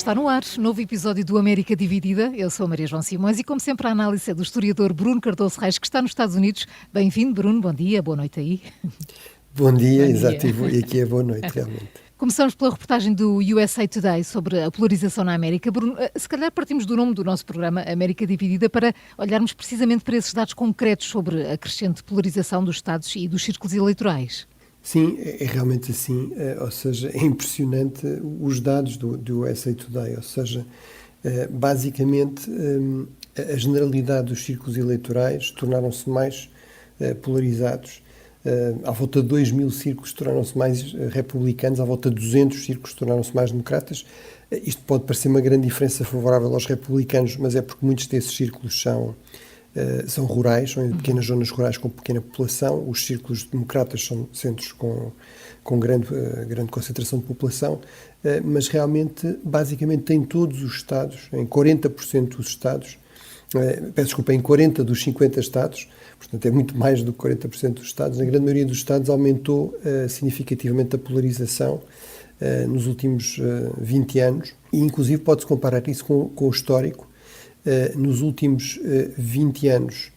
Está no ar, novo episódio do América Dividida. Eu sou a Maria João Simões e, como sempre, a análise é do historiador Bruno Cardoso Reis, que está nos Estados Unidos. Bem-vindo, Bruno. Bom dia, boa noite aí. Bom dia, exato. E aqui é boa noite, realmente. Começamos pela reportagem do USA Today sobre a polarização na América. Bruno, se calhar partimos do nome do nosso programa, América Dividida, para olharmos precisamente para esses dados concretos sobre a crescente polarização dos Estados e dos círculos eleitorais. Sim, é realmente assim, ou seja, é impressionante os dados do USA Today, ou seja, basicamente a generalidade dos círculos eleitorais tornaram-se mais polarizados. À volta de 2.000 círculos tornaram-se mais republicanos, à volta de 200 círculos tornaram-se mais democratas. Isto pode parecer uma grande diferença favorável aos republicanos, mas é porque muitos desses círculos são rurais, são em pequenas zonas rurais com pequena população. Os círculos democratas são centros com grande concentração de população, mas realmente, basicamente, tem todos os Estados, em 40% dos Estados, em 40 dos 50 Estados, portanto é muito mais do que 40% dos Estados, na grande maioria dos Estados aumentou significativamente a polarização nos últimos 20 anos, e inclusive pode-se comparar isso com o histórico. Nos últimos 20 anos,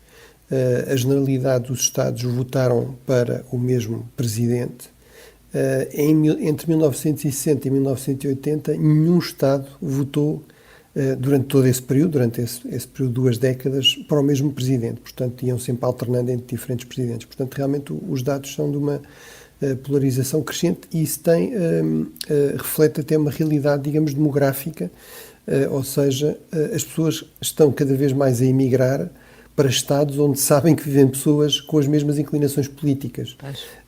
a generalidade dos Estados votaram para o mesmo presidente. Entre 1960 e 1980, nenhum Estado votou durante todo esse período, durante esse período de 2 décadas, para o mesmo presidente. Portanto, iam sempre alternando entre diferentes presidentes. Portanto, realmente os dados são de uma polarização crescente, e isso reflete até uma realidade, digamos, demográfica. Ou seja, as pessoas estão cada vez mais a emigrar para estados onde sabem que vivem pessoas com as mesmas inclinações políticas.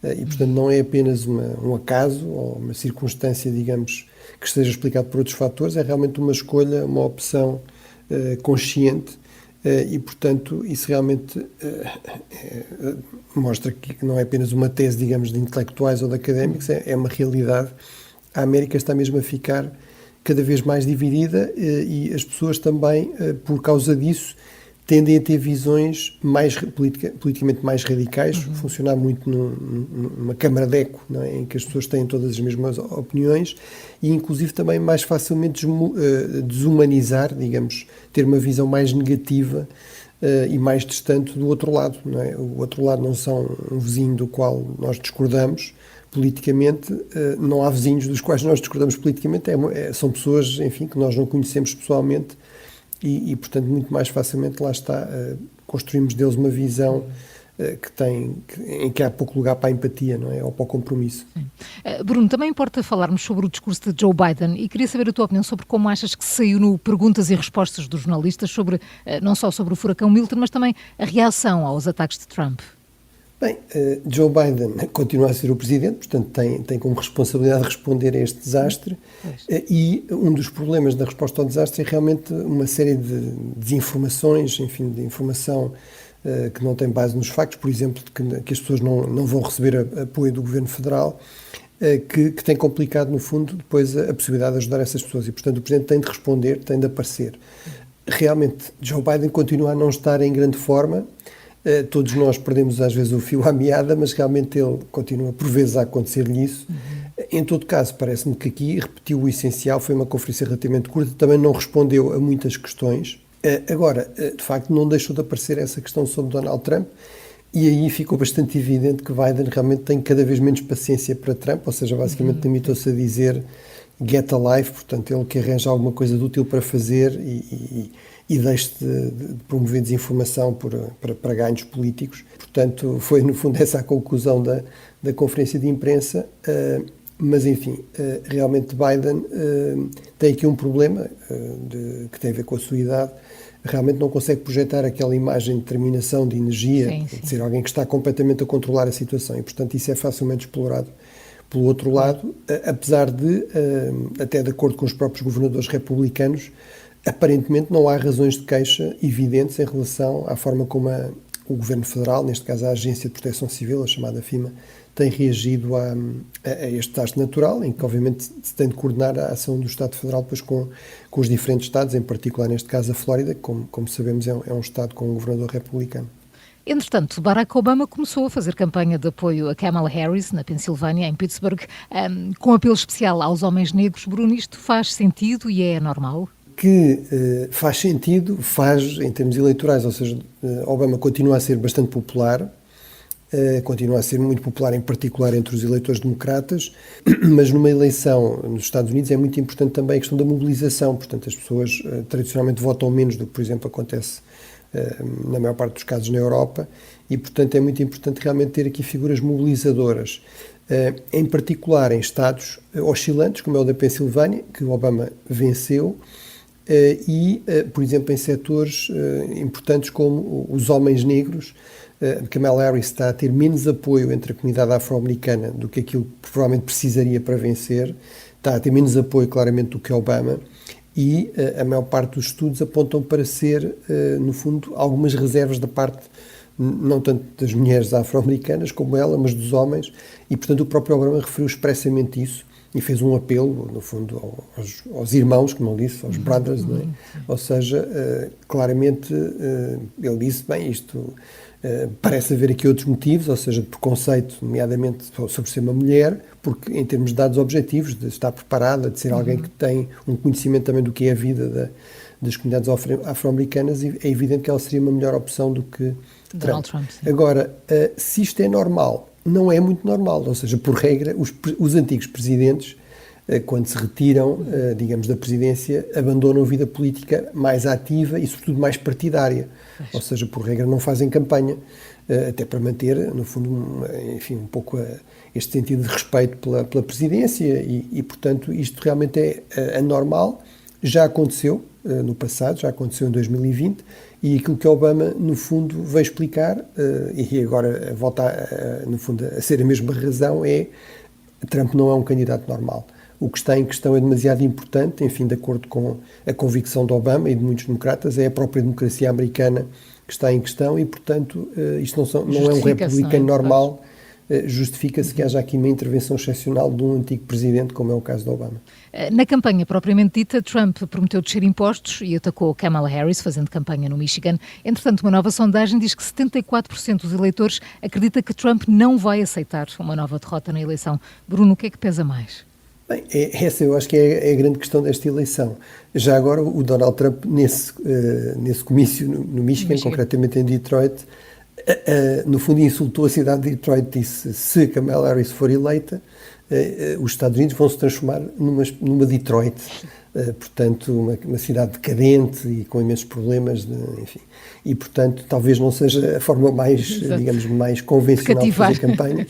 E, portanto, não é apenas um acaso ou uma circunstância, digamos, que esteja explicado por outros fatores, é realmente uma escolha, uma opção consciente, e, portanto, isso realmente mostra que não é apenas uma tese, digamos, de intelectuais ou de académicos, é uma realidade. A América está mesmo a ficar cada vez mais dividida, e as pessoas também, por causa disso, tendem a ter visões politicamente mais radicais, funcionar muito numa câmara de eco, não é? Em que as pessoas têm todas as mesmas opiniões, e inclusive também mais facilmente desumanizar, digamos, ter uma visão mais negativa e mais distante do outro lado, não é? O outro lado não são um vizinho do qual nós discordamos politicamente, não há vizinhos dos quais nós discordamos politicamente, são pessoas, enfim, que nós não conhecemos pessoalmente, e portanto, muito mais facilmente, lá está, construímos deles uma visão em que há pouco lugar para a empatia, não é? Ou para o compromisso. Bruno, também importa falarmos sobre o discurso de Joe Biden, e queria saber a tua opinião sobre como achas que saiu no perguntas e respostas dos jornalistas sobre, não só sobre o furacão Milton, mas também a reação aos ataques de Trump. Bem, Joe Biden continua a ser o presidente, portanto tem como responsabilidade responder a este desastre, e um dos problemas da resposta ao desastre é realmente uma série de desinformações, enfim, de informação que não tem base nos factos, por exemplo, que as pessoas não vão receber apoio do Governo Federal, que tem complicado, no fundo, depois a possibilidade de ajudar essas pessoas, e portanto o presidente tem de responder, tem de aparecer. Realmente, Joe Biden continua a não estar em grande forma. Todos nós perdemos às vezes o fio à meada, mas realmente ele continua por vezes a acontecer-lhe isso. Em todo caso, parece-me que aqui repetiu o essencial, foi uma conferência relativamente curta, também não respondeu a muitas questões. Agora, de facto, não deixou de aparecer essa questão sobre Donald Trump, e aí ficou bastante evidente que Biden realmente tem cada vez menos paciência para Trump, ou seja, basicamente limitou-se a dizer get a life, portanto ele que arranja alguma coisa de útil para fazer e deixe de promover desinformação para ganhos políticos. Portanto, foi no fundo essa a conclusão da conferência de imprensa, mas enfim, realmente Biden tem aqui um problema que tem a ver com a sua idade. Realmente não consegue projetar aquela imagem de determinação, de energia, de ser alguém que está completamente a controlar a situação, e portanto isso é facilmente explorado. Pelo outro lado, apesar de, até de acordo com os próprios governadores republicanos, aparentemente não há razões de queixa evidentes em relação à forma como o Governo Federal, neste caso a Agência de Proteção Civil, a chamada FEMA, tem reagido a este desastre natural, em que obviamente se tem de coordenar a ação do Estado Federal depois com os diferentes Estados, em particular neste caso a Flórida, como sabemos é um Estado com um governador republicano. Entretanto, Barack Obama começou a fazer campanha de apoio a Kamala Harris, na Pensilvânia, em Pittsburgh, com apelo especial aos homens negros. Bruno, isto faz sentido e é normal? Que faz sentido, faz em termos eleitorais, ou seja, Obama continua a ser bastante popular, continua a ser muito popular, em particular entre os eleitores democratas, mas numa eleição nos Estados Unidos é muito importante também a questão da mobilização. Portanto, as pessoas tradicionalmente votam menos do que, por exemplo, acontece na maior parte dos casos na Europa, e, portanto, é muito importante realmente ter aqui figuras mobilizadoras, em particular em estados oscilantes, como é o da Pensilvânia, que o Obama venceu, e, por exemplo, em setores importantes como os homens negros. Kamala Harris está a ter menos apoio entre a comunidade afro-americana do que aquilo que provavelmente precisaria para vencer, está a ter menos apoio claramente do que Obama, e a maior parte dos estudos apontam para ser, no fundo, algumas reservas da parte, não tanto das mulheres afro-americanas como ela, mas dos homens, e portanto o próprio Obama referiu expressamente isso e fez um apelo, no fundo, aos irmãos, como ele disse, aos brothers, não é? Ou seja, claramente ele disse, bem, isto... parece haver aqui outros motivos, ou seja, de preconceito, nomeadamente sobre ser uma mulher, porque em termos de dados objetivos, de estar preparada, de ser alguém que tem um conhecimento também do que é a vida das comunidades afro-americanas, é evidente que ela seria uma melhor opção do que Donald Trump. Agora, se isto é normal, não é muito normal, ou seja, por regra, os antigos presidentes, quando se retiram, digamos, da presidência, abandonam a vida política mais ativa e, sobretudo, mais partidária. Ou seja, por regra, não fazem campanha, até para manter, no fundo, enfim, um pouco este sentido de respeito pela presidência e, portanto, isto realmente é anormal. Já aconteceu no passado, já aconteceu em 2020, e aquilo que Obama, no fundo, veio explicar, e agora volta, no fundo, a ser a mesma razão, é Trump não é um candidato normal. O que está em questão é demasiado importante, enfim, de acordo com a convicção de Obama e de muitos democratas, é a própria democracia americana que está em questão e, portanto, isto não é um republicano normal, justifica-se que haja aqui uma intervenção excepcional de um antigo presidente, como é o caso de Obama. Na campanha propriamente dita, Trump prometeu descer impostos e atacou Kamala Harris, fazendo campanha no Michigan. Entretanto, uma nova sondagem diz que 74% dos eleitores acredita que Trump não vai aceitar uma nova derrota na eleição. Bruno, o que é que pesa mais? Bem, essa eu acho que é a grande questão desta eleição. Já agora, o Donald Trump, nesse comício no Michigan, concretamente em Detroit, no fundo insultou a cidade de Detroit, disse, se Kamala Harris for eleita, os Estados Unidos vão se transformar numa Detroit, portanto, uma cidade decadente e com imensos problemas, enfim. E, portanto, talvez não seja a forma mais, digamos, mais convencional de fazer campanha.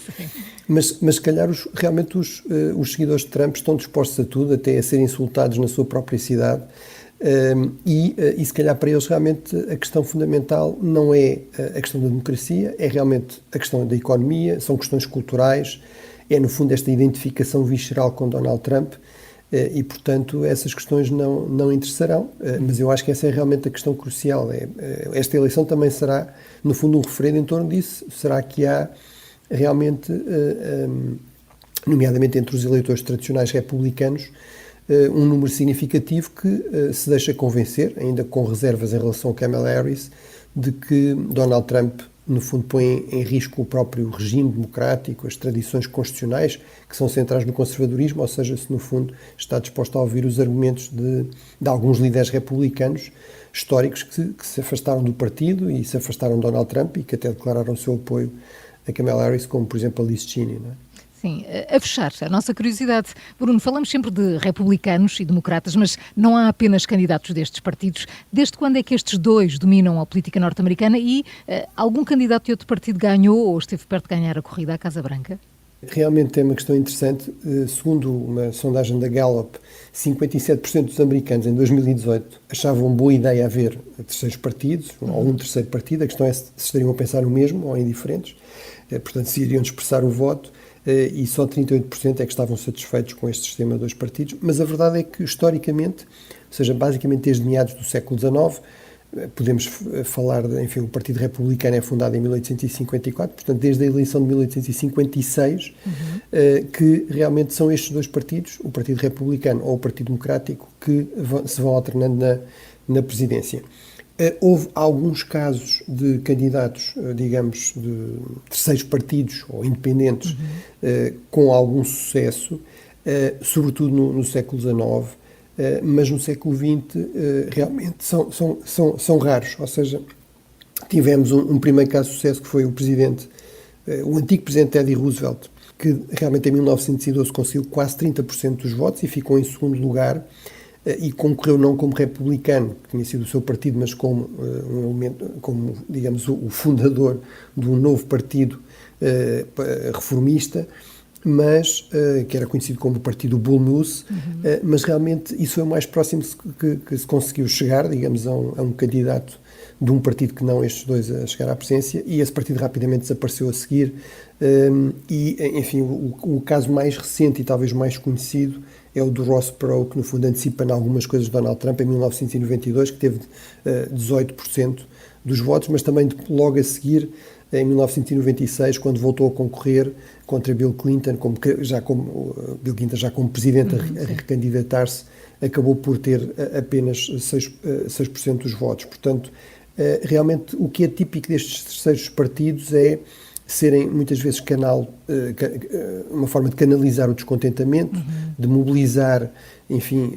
Mas se calhar realmente os seguidores de Trump estão dispostos a tudo, até a serem insultados na sua própria cidade, e se calhar para eles realmente a questão fundamental não é a questão da democracia, é realmente a questão da economia, são questões culturais, é no fundo esta identificação visceral com Donald Trump, e portanto essas questões não interessarão, mas eu acho que essa é realmente a questão crucial. Esta eleição também será no fundo um referendo em torno disso. Será que há realmente, nomeadamente entre os eleitores tradicionais republicanos, um número significativo que se deixa convencer, ainda com reservas em relação a Kamala Harris, de que Donald Trump, no fundo, põe em risco o próprio regime democrático, as tradições constitucionais que são centrais no conservadorismo, ou seja, se no fundo está disposto a ouvir os argumentos de alguns líderes republicanos históricos que se afastaram do partido e se afastaram de Donald Trump e que até declararam o seu apoio a Kamala Harris, como por exemplo a Liz Cheney, não é? Sim, a fechar a nossa curiosidade. Bruno, falamos sempre de republicanos e democratas, mas não há apenas candidatos destes partidos. Desde quando é que estes dois dominam a política norte-americana e algum candidato de outro partido ganhou ou esteve perto de ganhar a corrida à Casa Branca? Realmente é uma questão interessante. Segundo uma sondagem da Gallup, 57% dos americanos em 2018 achavam boa ideia haver terceiros partidos, ou um terceiro partido. A questão é se estariam a pensar no mesmo ou em diferentes. Portanto, se iriam expressar o voto. E só 38% é que estavam satisfeitos com este sistema de dois partidos, mas a verdade é que historicamente, ou seja, basicamente desde meados do século XIX, podemos falar, enfim, o Partido Republicano é fundado em 1854, portanto desde a eleição de 1856, que realmente são estes dois partidos, o Partido Republicano ou o Partido Democrático, que se vão alternando na presidência. Houve alguns casos de candidatos, digamos, de terceiros partidos ou independentes, com algum sucesso, sobretudo no século XIX, mas no século XX realmente são raros. Ou seja, tivemos um primeiro caso de sucesso que foi o antigo presidente Teddy Roosevelt, que realmente em 1912 conseguiu quase 30% dos votos e ficou em segundo lugar, e concorreu não como republicano, que tinha sido o seu partido, mas como um elemento, como, digamos, o fundador de um novo partido reformista, mas que era conhecido como o partido Bull Moose, mas realmente isso foi o mais próximo que se conseguiu chegar, digamos, a um candidato de um partido que não estes dois a chegar à presidência, e esse partido rapidamente desapareceu a seguir. E, enfim, o caso mais recente e talvez mais conhecido é o do Ross Perot, que no fundo antecipa em algumas coisas de Donald Trump, em 1992, que teve 18% dos votos, mas também logo a seguir, em 1996, quando voltou a concorrer contra Bill Clinton, Bill Clinton já como presidente a recandidatar-se, acabou por ter apenas 6% dos votos. Portanto, realmente o que é típico destes terceiros partidos é serem muitas vezes uma forma de canalizar o descontentamento, de mobilizar, enfim,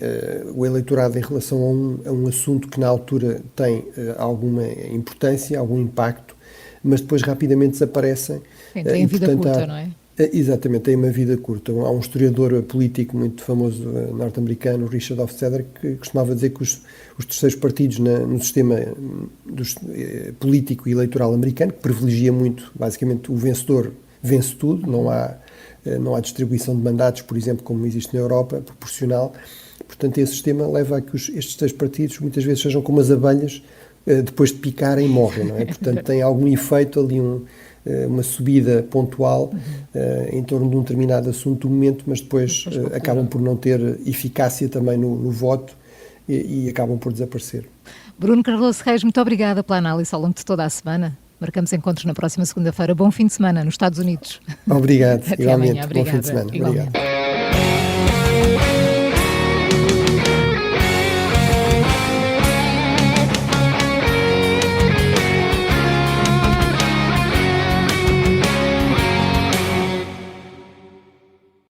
o eleitorado em relação a um assunto que na altura tem alguma importância, algum impacto, mas depois rapidamente desaparecem. Tem vida curta, não é? Exatamente, tem uma vida curta. Há um historiador político muito famoso norte-americano, Richard Hofstadter, que costumava dizer que os terceiros partidos no sistema político e eleitoral americano, que privilegia muito, basicamente, o vencedor vence tudo, não há distribuição de mandatos, por exemplo, como existe na Europa, proporcional. Portanto, esse sistema leva a que estes três partidos muitas vezes sejam como as abelhas, depois de picarem morrem, não é? Portanto, tem algum efeito ali, uma subida pontual em torno de um determinado assunto do momento, mas depois acabam por não ter eficácia também no voto e acabam por desaparecer. Bruno Cardoso Reis, muito obrigada pela análise ao longo de toda a semana. Marcamos encontros na próxima segunda-feira. Bom fim de semana nos Estados Unidos. Obrigado, Até igualmente. amanhã. Obrigada. Bom fim de semana. Obrigado.